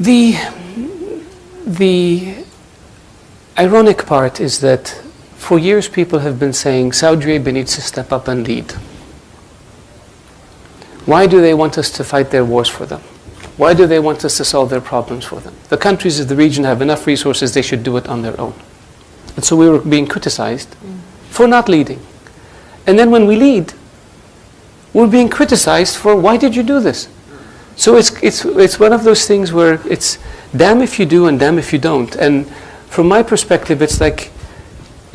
The ironic part is that for years people have been saying Saudi Arabia needs to step up and lead. Why do they want us to fight their wars for them? Why do they want us to solve their problems for them? The countries of the region have enough resources, they should do it on their own. And so we were being criticized for not leading. And then when we lead, we're being criticized for, why did you do this? So it's one of those things where it's damn if you do and damn if you don't. And from my perspective, it's like,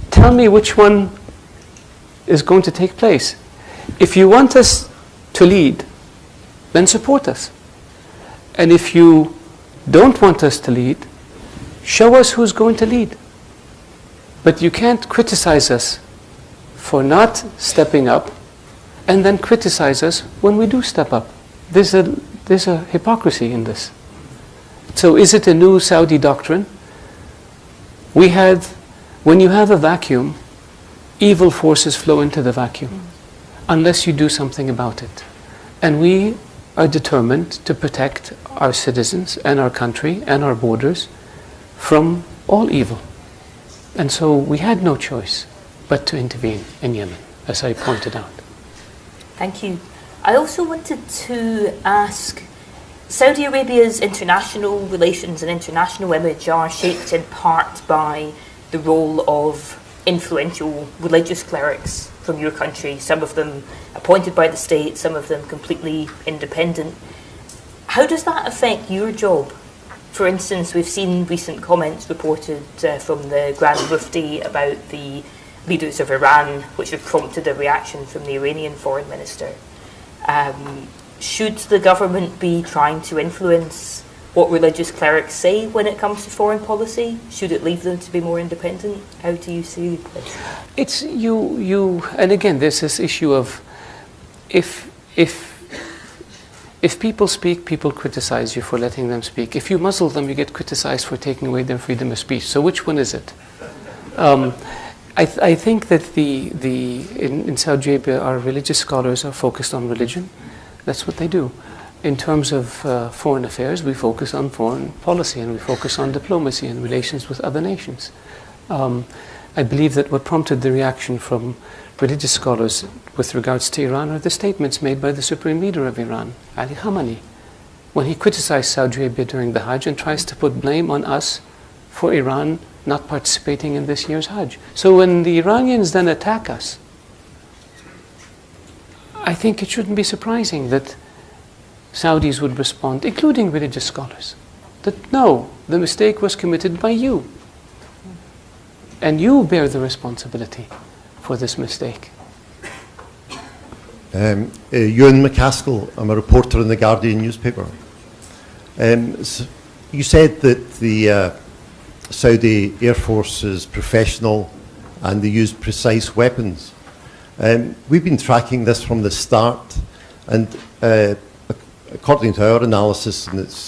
tell me which one is going to take place. If you want us to lead, then support us. And if you don't want us to lead, show us who's going to lead. But you can't criticize us for not stepping up and then criticize us when we do step up. There's a hypocrisy in this. So is it a new Saudi doctrine? When you have a vacuum, evil forces flow into the vacuum unless you do something about it. And we are determined to protect our citizens and our country and our borders from all evil. And so we had no choice but to intervene in Yemen, as I pointed out. Thank you. I also wanted to ask, Saudi Arabia's international relations and international image are shaped in part by the role of influential religious clerics from your country, some of them appointed by the state, some of them completely independent. How does that affect your job? For instance, we've seen recent comments reported from the Grand Mufti about the leaders of Iran, which have prompted a reaction from the Iranian foreign minister. Should the government be trying to influence what religious clerics say when it comes to foreign policy? Should it leave them to be more independent? How do you see this? It's and again, there's this issue of if people speak, people criticize you for letting them speak. If you muzzle them, you get criticized for taking away their freedom of speech. So which one is it? I think that in Saudi Arabia, our religious scholars are focused on religion. That's what they do. In terms of foreign affairs, we focus on foreign policy and we focus on diplomacy and relations with other nations. I believe that what prompted the reaction from religious scholars with regards to Iran are the statements made by the supreme leader of Iran, Ali Khamenei, when he criticized Saudi Arabia during the Hajj and tries to put blame on us for Iran not participating in this year's Hajj. So when the Iranians then attack us, I think it shouldn't be surprising that Saudis would respond, including religious scholars, that no, the mistake was committed by you. And you bear the responsibility for this mistake. Ewan McCaskill, I'm a reporter in the Guardian newspaper. You said that the Saudi Air Force is professional and they use precise weapons. We've been tracking this from the start, and according to our analysis, and it's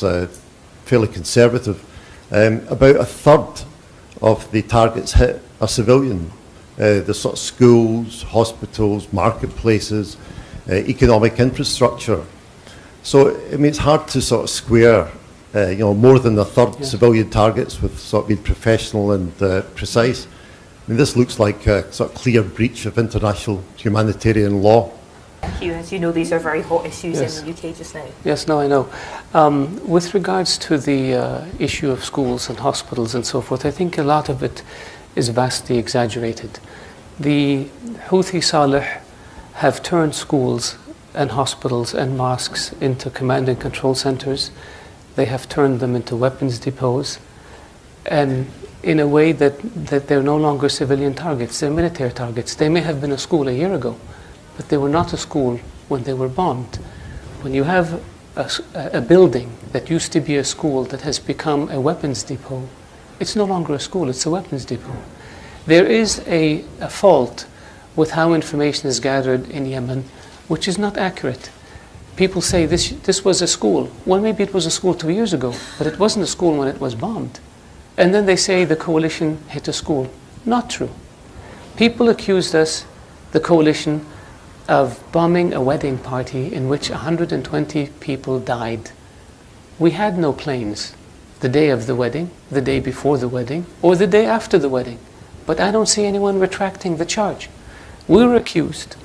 fairly conservative, about a third of the targets hit are civilian. The sort of schools, hospitals, marketplaces, economic infrastructure. So I mean, it's hard to sort of square, more than a third civilian targets with sort of being professional and precise. I mean, this looks like a sort of clear breach of international humanitarian law. Thank you. As you know, these are very hot issues in the UK just now. Yes, no, I know. With regards to the issue of schools and hospitals and so forth, I think a lot of it is vastly exaggerated. The Houthi Saleh have turned schools and hospitals and mosques into command and control centers. They have turned them into weapons depots, and in a way that they're no longer civilian targets, they're military targets. They may have been a school a year ago, but they were not a school when they were bombed. When you have a building that used to be a school that has become a weapons depot, it's no longer a school, it's a weapons depot. There is a fault with how information is gathered in Yemen, which is not accurate. People say this was a school. Well, maybe it was a school 2 years ago, but it wasn't a school when it was bombed. And then they say the coalition hit a school. Not true. People accused us, the coalition, of bombing a wedding party in which 120 people died. We had no planes the day of the wedding, the day before the wedding, or the day after the wedding. But I don't see anyone retracting the charge. We were accused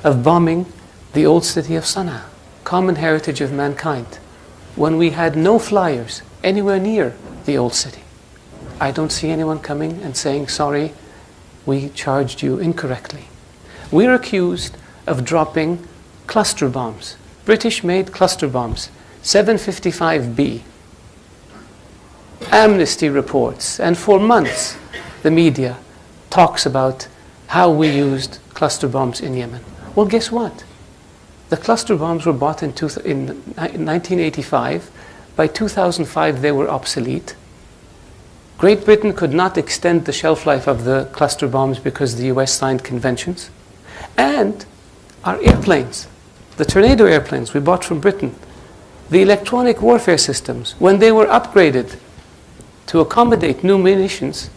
of bombing the old city of Sana'a, common heritage of mankind, when we had no flyers anywhere near the old city. I don't see anyone coming and saying, sorry, we charged you incorrectly. We're accused of dropping cluster bombs, British-made cluster bombs, 755B. Amnesty reports, and for months the media talks about how we used cluster bombs in Yemen. Well, guess what? The cluster bombs were bought in 1985. By 2005, they were obsolete. Great Britain could not extend the shelf life of the cluster bombs because the US signed conventions. And our airplanes, the Tornado airplanes we bought from Britain, the electronic warfare systems, when they were upgraded to accommodate new munitions,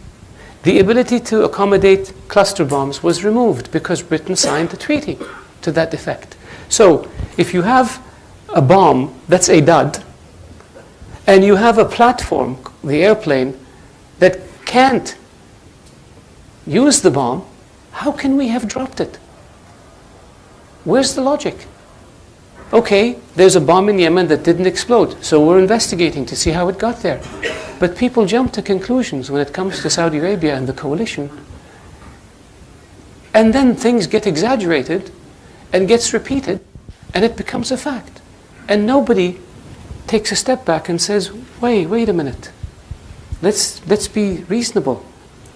the ability to accommodate cluster bombs was removed because Britain signed a treaty to that effect. So if you have a bomb that's a dud, and you have a platform, the airplane, that can't use the bomb, how can we have dropped it? Where's the logic? Okay, there's a bomb in Yemen that didn't explode, so we're investigating to see how it got there. But people jump to conclusions when it comes to Saudi Arabia and the coalition. And then things get exaggerated and gets repeated, and it becomes a fact. And nobody takes a step back and says, wait a minute. Let's be reasonable.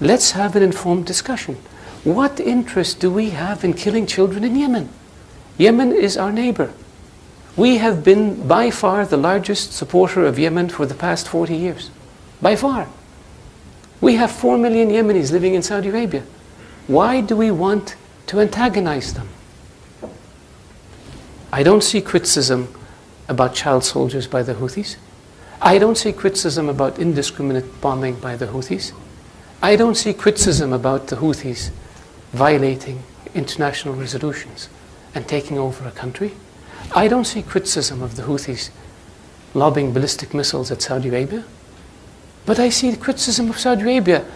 Let's have an informed discussion. What interest do we have in killing children in Yemen? Yemen is our neighbor. We have been by far the largest supporter of Yemen for the past 40 years. By far. We have 4 million Yemenis living in Saudi Arabia. Why do we want to antagonize them? I don't see criticism about child soldiers by the Houthis. I don't see criticism about indiscriminate bombing by the Houthis. I don't see criticism about the Houthis violating international resolutions and taking over a country. I don't see criticism of the Houthis lobbing ballistic missiles at Saudi Arabia. But I see the criticism of Saudi Arabia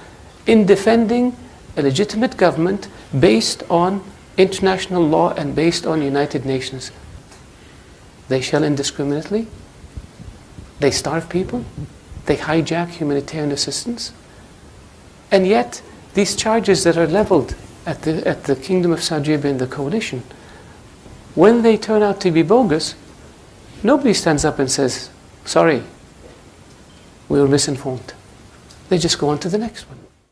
in defending a legitimate government based on international law and based on United Nations. They shell indiscriminately. They starve people. They hijack humanitarian assistance. And yet, these charges that are leveled at the Kingdom of Saudi Arabia and the coalition, when they turn out to be bogus, nobody stands up and says, sorry, we were misinformed. They just go on to the next one.